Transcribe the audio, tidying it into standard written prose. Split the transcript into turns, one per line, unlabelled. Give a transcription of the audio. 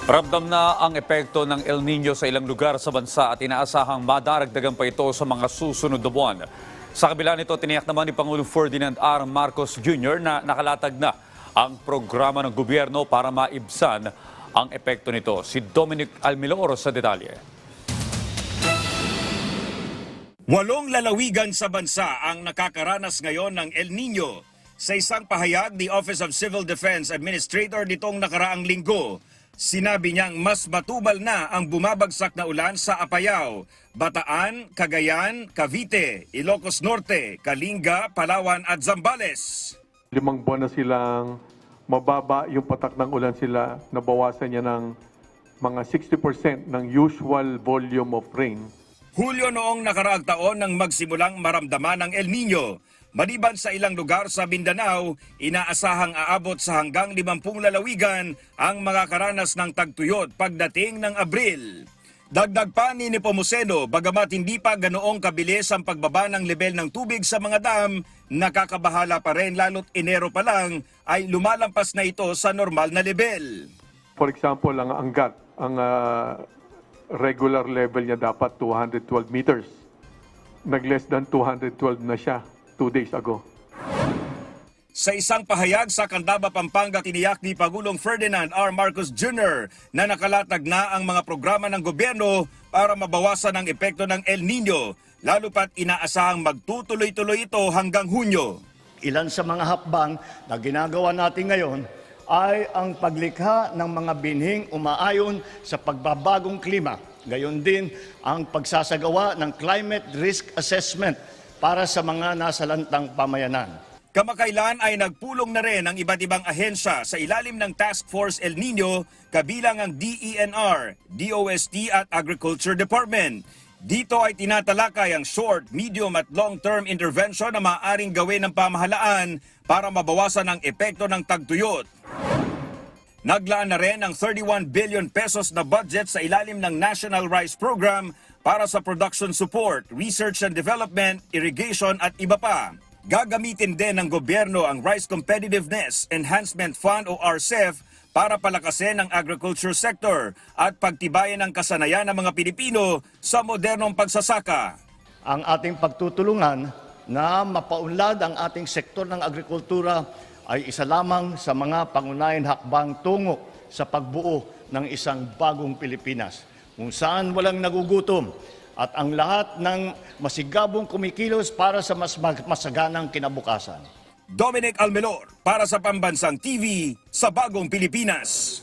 Ramdam na ang epekto ng El Nino sa ilang lugar sa bansa at inaasahang madaragdagan pa ito sa mga susunod na buwan. Sa kabila nito, tiniyak naman ni Pangulong Ferdinand R. Marcos Jr. na nakalatag na ang programa ng gobyerno para maibsan ang epekto nito. Si Dominic Almilor sa detalye.
8 lalawigan sa bansa ang nakakaranas ngayon ng El Nino. Sa isang pahayag, the Office of Civil Defense Administrator nitong nakaraang linggo, sinabi niyang mas matubal na ang bumabagsak na ulan sa Apayao, Bataan, Cagayan, Cavite, Ilocos Norte, Kalinga, Palawan at Zambales.
5 buwan na silang mababa yung patak ng ulan sila, nabawasan niya ng mga 60% ng usual volume of rain.
Hulyo noong nakaraang taon nang magsimulang maramdaman ng El Nino. Maliban sa ilang lugar sa Mindanao, inaasahang aabot sa hanggang 50 lalawigan ang makakaranas ng tagtuyot pagdating ng Abril. Dagdag pa ni Nepomuceno, bagamat hindi pa ganoong kabilis ang pagbaba ng level ng tubig sa mga dam, nakakabahala pa rin lalo't Enero pa lang ay lumalampas na ito sa normal na level.
For example, ang Angat, ang regular level niya dapat 212 meters. Nag-less than 212 na siya 2 days ago.
Sa isang pahayag sa Candaba, Pampanga, tiniyak ni Pangulong Ferdinand R. Marcos Jr. na nakalatag na ang mga programa ng gobyerno para mabawasan ang epekto ng El Nino, lalo pat inaasahang magtutuloy-tuloy ito hanggang Hunyo.
Ilan sa mga hakbang na ginagawa natin ngayon ay ang paglikha ng mga binhing umaayon sa pagbabagong klima. Gayon din ang pagsasagawa ng climate risk assessment para sa mga nasalantang pamayanan.
Kamakailan ay nagpulong na rin ang iba't ibang ahensya sa ilalim ng Task Force El Nino, kabilang ang DENR, DOST at Agriculture Department. Dito ay tinatalakay ang short, medium at long-term intervention na maaaring gawin ng pamahalaan para mabawasan ang epekto ng tagtuyot. Naglaan na rin ang 31 billion pesos na budget sa ilalim ng National Rice Program para sa production support, research and development, irrigation at iba pa. Gagamitin din ng gobyerno ang Rice Competitiveness Enhancement Fund o RCEF para palakasin ang agriculture sector at pagtibayan ang kasanayan ng mga Pilipino sa modernong pagsasaka.
Ang ating pagtutulungan na mapaunlad ang ating sektor ng agrikultura ay isa lamang sa mga pangunahing hakbang tungo sa pagbuo ng isang bagong Pilipinas, kung saan walang nagugutom at ang lahat ng masigabong kumikilos para sa mas masaganang kinabukasan.
Dominic Almilor para sa Pambansang TV sa Bagong Pilipinas.